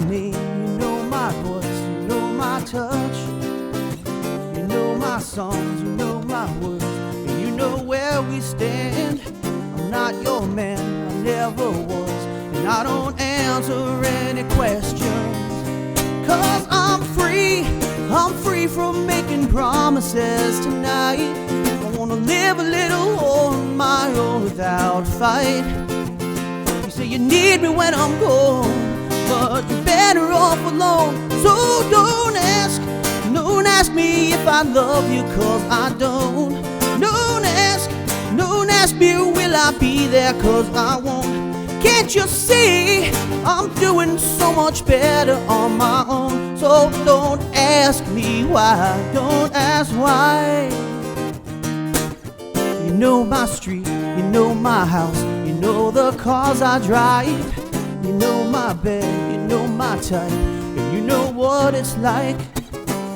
name, you know my voice, you know my touch. You know my songs, you know my words, and you know where we stand. I'm not your man, I never was, and I don't answer any questions. Cause I'm free from making promises tonight. I wanna live a little on my own without a fight. You say you need me when I'm gone, but you're better off alone. So don't ask me if I love you, cause I don't. Don't ask me will I be there, cause I won't. Can't you see I'm doing so much better on my own? So don't ask me why, don't ask why. You know my street, you know my house, you know the cars I drive. You know my bed, you know my type, and you know what it's like.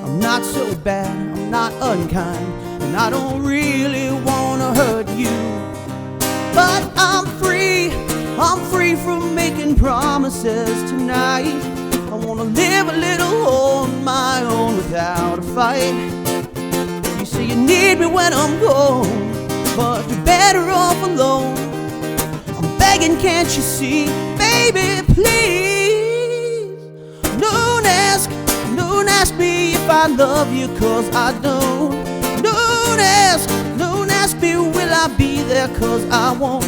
I'm not so bad, I'm not unkind, and I don't really wanna hurt you. But I'm free from making promises tonight. I wanna live a little on my own without a fight. You say you need me when I'm gone, but you're better off alone. I'm begging, can't you see, baby, please. Don't ask me if I love you, cause I don't. Don't ask me will I be there, cause I won't.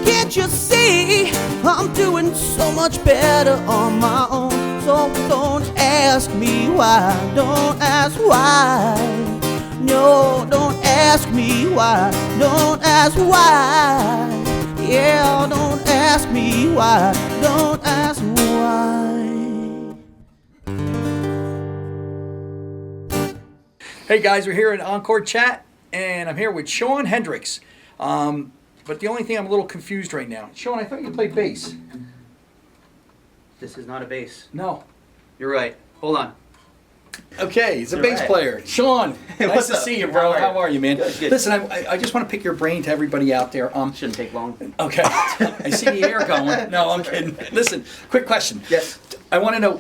Can't you see I'm doing so much better on my own? So don't ask me why, don't ask why. No, don't ask me why, don't ask why. Yeah, don't ask me why, don't ask why. Hey guys, we're here in Encore Chat, and I'm here with Shawn Hendricks. But the only thing I'm a little confused right now, Shawn, I thought you played bass. This is not a bass. No. You're right. Hold on. Okay, he's a bass player. Shawn, nice to see you, bro. How are you, man? Good. Listen, I just want to pick your brain to everybody out there. Shouldn't take long. Okay. I see the air going. No, I'm kidding. Listen, quick question. Yes. I want to know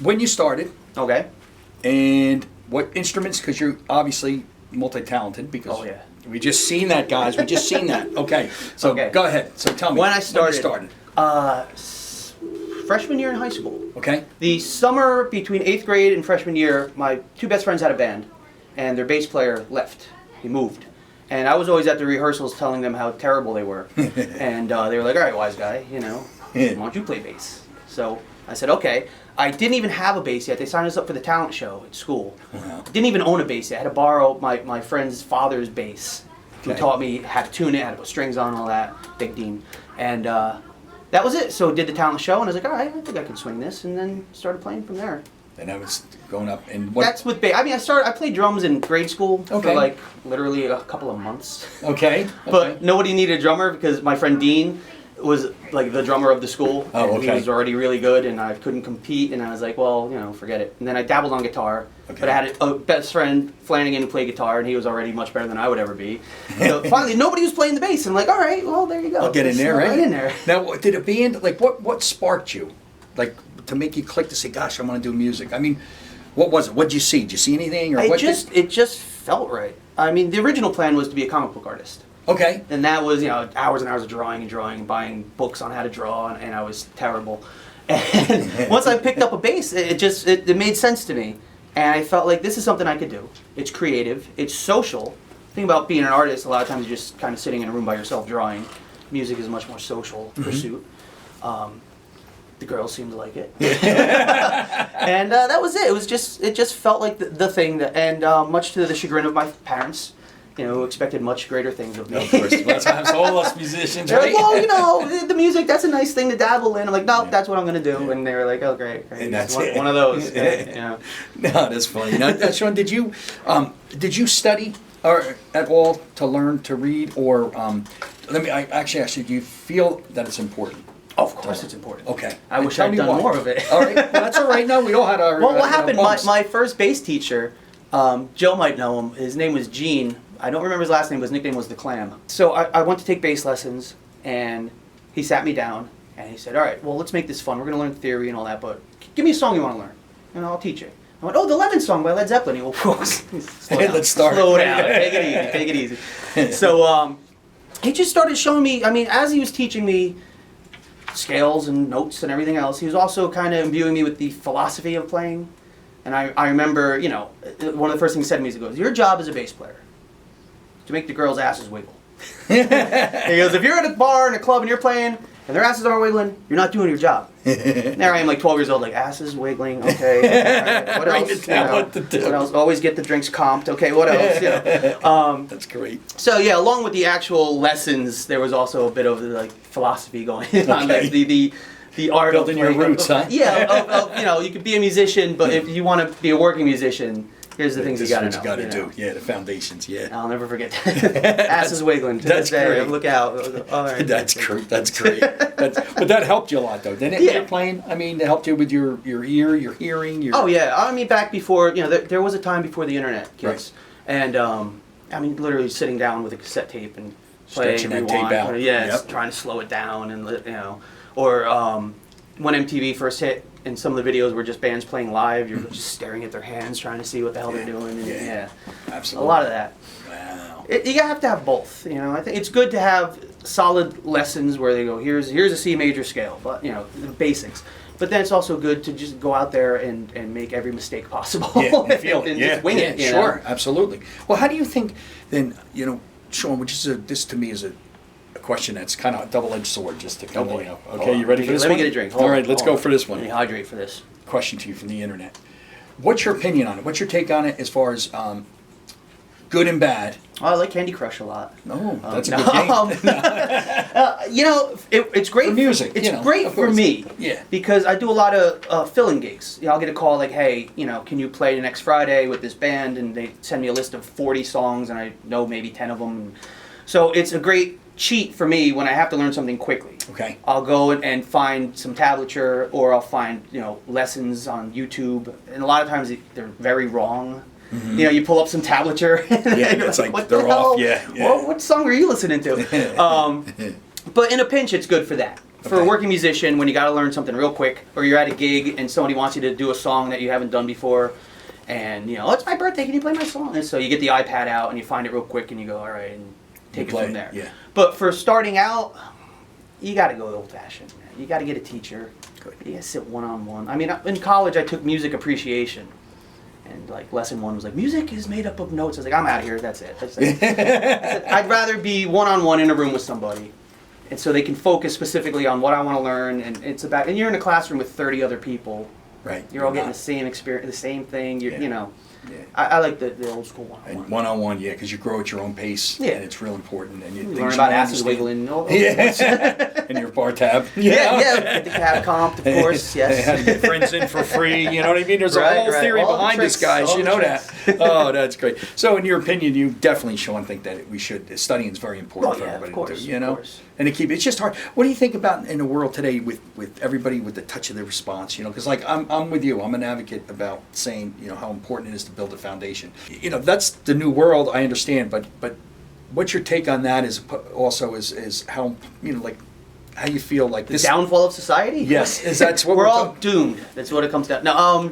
when you started. Okay. And what instruments, because you're obviously multi-talented. Because oh, yeah. We just seen that, guys. We just seen that. Okay. So okay. Go ahead. So tell me. When I started. When you started. Freshman year in high school. Okay. The summer between 8th grade and freshman year, my two best friends had a band, and their bass player left. He moved. And I was always at the rehearsals telling them how terrible they were. And they were like, all right, wise guy, you know, why don't you play bass? So I said, okay. I didn't even have a bass yet. They signed us up for the talent show at school. Wow. Didn't even own a bass yet. I had to borrow my friend's father's bass. He taught me how to tune it, how to put strings on, all that, Big Dean. And that was it. So did the talent show, and I was like, all right, I think I can swing this, and then started playing from there. And I was going up, and what? That's with bass. I mean, I played drums in grade school for like literally a couple of months. Okay. But nobody needed a drummer because my friend Dean was like the drummer of the school. Oh, and okay. He was already really good, and I couldn't compete, and I was like, well, you know, forget it. And then I dabbled on guitar, but I had a best friend, Flanagan, who played guitar, and he was already much better than I would ever be. So finally, nobody was playing the bass, and I'm like, all right, well, there you go. I'll get in there, right? Right in there. Now, did a band, like, what sparked you? Like, to make you click to say, gosh, I want to do music? I mean, what was it? What did you see? Did you see anything? Or It just felt right. I mean, the original plan was to be a comic book artist. Okay. And that was, you know, hours and hours of drawing and buying books on how to draw, and I was terrible. And once I picked up a bass, it made sense to me. And I felt like this is something I could do. It's creative. It's social. The thing about being an artist, a lot of times you're just kind of sitting in a room by yourself drawing. Music is a much more social pursuit. The girls seemed to like it. And that was it. It just felt like the thing. And much to the chagrin of my parents, you know, who expected much greater things of me. Of course, that's all us musicians, They're right? like, well, you know, the music, that's a nice thing to dabble in. I'm like, no, that's what I'm going to do. And they were like, oh, great. And that's one of those. Yeah. No, that's funny. Now, Shawn, did you study or at all to learn to read? Or I actually ask you, do you feel that it's important? Oh, of course it's important. Okay. I wish I'd done more of it. All right. Well, that's all right. No, we all had our... Well, what happened, my first bass teacher, Joe might know him, his name was Gene. I don't remember his last name, but his nickname was The Clam. So I went to take bass lessons, and he sat me down, And he said, all right, well, let's make this fun. We're going to learn theory and all that, but give me a song you want to learn, and I'll teach you. I went, oh, the Lemon Song by Led Zeppelin. He goes, slow down. Let's start. Slow down. Take it easy. So he just started showing me, I mean, as he was teaching me scales and notes and everything else, he was also kind of imbuing me with the philosophy of playing. And I remember, you know, one of the first things he said to me is, he goes, your job as a bass player is to make the girls' asses wiggle. He goes, if you're at a bar in a club and you're playing and their asses aren't wiggling, you're not doing your job. There I am, like 12 years old, like asses wiggling. Okay, right. What else? Write it down, what to do. What else? Always get the drinks comped. Okay, what else? You know, That's great. so yeah, along with the actual lessons, there was also a bit of like philosophy going on, Okay. like the art Building of your playing, roots, huh? Yeah, of, you know, you could be a musician, but if you want to be a working musician, here's the things you This got is to what know. you got to know. do. Yeah, the foundations. Yeah. I'll never forget that. Asses wiggling to that's this day. great. Look out. All right. That's great. That's great. But that helped you a lot, though, didn't it? Yeah. You're playing. I mean, it helped you with your ear, your hearing. Your Oh yeah, I mean back before, you know, there was a time before the internet, kids, Right. and I mean literally sitting down with a cassette tape and play, Stretching that rewind, tape out. yeah, Yep. trying to slow it down and you know, or when MTV first hit and some of the videos were just bands playing live, you're just staring at their hands trying to see what the hell they're doing, and Yeah. Absolutely. a lot of that. Wow. You have to have both, you know. I think it's good to have solid lessons where they go, here's a C major scale, but you know, the basics. But then it's also good to just go out there and make every mistake possible. Yeah, and feel it. and Yeah, just wing it. You sure, know? absolutely. Well, how do you think then? You know, Shawn, which is this to me is a question that's kind of a double-edged sword, just to kind of, you know. Okay, you ready for this Let one? me get a drink. All right, let's go for this Let one. me hydrate for this. Question to you from the internet. What's your opinion on it? What's your take on it as far as good and bad? Oh, I like Candy Crush a lot. No, that's a no, good game. you know, it's great For music, It's you know, great of for course. me. Yeah. Because I do a lot of fill-in gigs. You know, I'll get a call like, hey, you know, can you play next Friday with this band? And they send me a list of 40 songs, and I know maybe 10 of them. So it's a great cheat for me when I have to learn something quickly. Okay. I'll go and find some tablature, or I'll find, you know, lessons on YouTube. And a lot of times they're very wrong. Mm-hmm. You know, you pull up some tablature. And Yeah, you're it's like what they're the hell? off, yeah. What song are you listening to? But in a pinch, it's good for that. For a Okay. working musician, when you got to learn something real quick, or you're at a gig and somebody wants you to do a song that you haven't done before, and you know, it's my birthday, can you play my song? And so you get the iPad out and you find it real quick and you go, all right, and take it play from it, there. yeah. But for starting out, you got to go old-fashioned. You got to get a teacher. Good. You got to sit one-on-one. I mean, in college, I took music appreciation. And like lesson 1 was like, music is made up of notes. I was like, I'm out of here. That's it. That's it. I said, I'd rather be one-on-one in a room with somebody, and so they can focus specifically on what I want to learn. And it's about. And you're in a classroom with 30 other people. Right. You're all getting the same experience, the same thing. Yeah. You know. Yeah. I like the old school one-on-one. And one-on-one, yeah, because you grow at your own pace. Yeah. And it's real important. And you You things learn you about don't asses understand. wiggling. Oh, Yeah. And your bar tab. yeah. Get the cab comped, of course. How to get Yes. friends in for free. You know what I mean? There's a Right, whole right. theory All the behind this, tricks, guys. all You the know tricks. that. Oh, that's great. So, in your opinion, you definitely, Shawn, think that we should. Studying is very important Oh, for yeah, of everybody course, to do. You of know, course. and to keep it's just hard. What do you think about in the world today with everybody with the touch of their response? You know, because like I'm with you. I'm an advocate about saying how important it is to build a foundation. You know, that's the new world. I understand, but what's your take on that? Is also is how like how you feel like The this downfall of society? Yes, is that's what we're we're all talking- doomed. That's what it comes down. No,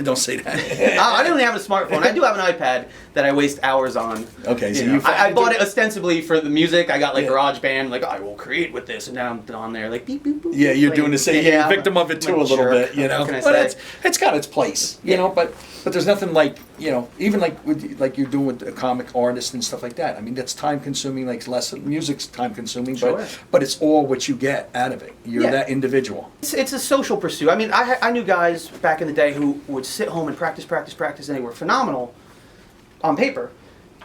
Don't say that. I don't even have a smartphone. I do have an iPad that I waste hours on. Okay, so know. you I bought it ostensibly for the music. I got like Yeah. GarageBand, like I will create with this, and now I'm on there like beep boop boop. Yeah, you're playing. doing the same. You're a victim of it too I'm a little jerk. bit, you know. What can I But say? it's got its place, you know. But there's nothing like even like you're doing with a comic artist and stuff like that. I mean, that's time consuming. Like music's time consuming, Sure. but it's all what you get out of it. You're Yeah. that individual. It's a social pursuit. I mean, I knew guys back in the day who would sit home and practice, and they were phenomenal on paper.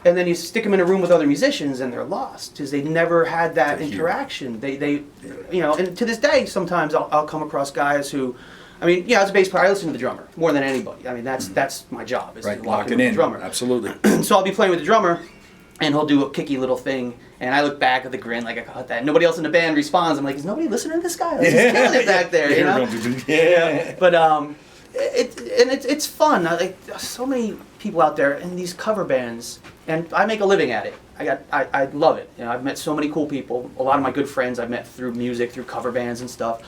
And then you stick them in a room with other musicians, and they're lost because they never had that To hear. interaction. They and to this day, sometimes I'll come across guys who, I mean, as a bass player, I listen to the drummer more than anybody. I mean, that's my job is Right, to lock locking in with in. the drummer. Absolutely. So I'll be playing with the drummer, and he'll do a kicky little thing, and I look back with a grin like I caught that. Nobody else in the band responds. I'm like, is nobody listening to this guy? Like, he's killing it back there, you know? Yeah. But it's fun. Like so many people out there in these cover bands, and I make a living at it. I love it. You know, I've met so many cool people. A lot of my good friends I've met through music, through cover bands and stuff.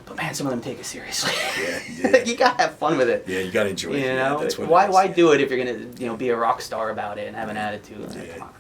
But man, some of them take it seriously. Yeah. You gotta have fun with it. Yeah, you gotta enjoy it. You know, that's what why do it if you're gonna be a rock star about it and have an attitude? Like, come on.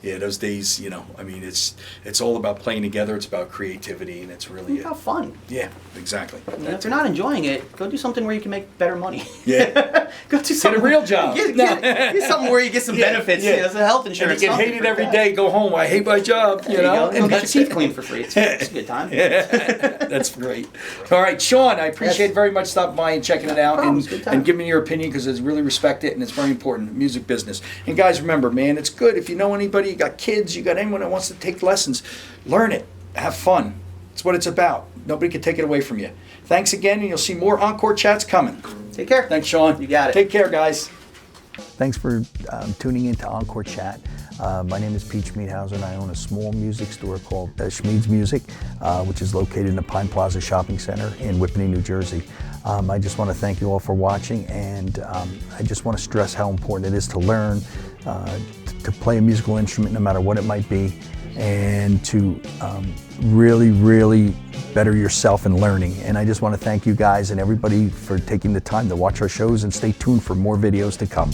Yeah, those days, I mean, it's all about playing together. It's about creativity, and it's really Have fun. Yeah, exactly. You know, if you're not enjoying it, go do something where you can make better money. Yeah. Go do something. Get a real job. Get something where you get some benefits. Yeah. You know, some health And insurance. you get something hated for every that. day. Go home. I hate my job. You There know, you go. Get your teeth cleaned for free. It's a good time. That's great. All right, Shawn, I appreciate Yes. very much stopping by and checking it out problem. It's a good time. and giving me your opinion because I really respect it and it's very important. Music business. And guys, remember, man, it's good if you know anybody, you got kids, you got anyone that wants to take lessons, learn it, have fun. It's what it's about. Nobody can take it away from you. Thanks again, and you'll see more Encore chats coming. Take care. Thanks, Shawn. You got it. Take care, guys. Thanks for tuning in to Encore Chat. My name is Pete Schmeedhauser, and I own a small music store called Schmeeds Music, which is located in the Pine Plaza Shopping Center in Whippany, New Jersey. I just want to thank you all for watching, and I just want to stress how important it is to learn, to play a musical instrument no matter what it might be, and to really, really better yourself in learning. And I just want to thank you guys and everybody for taking the time to watch our shows, and stay tuned for more videos to come.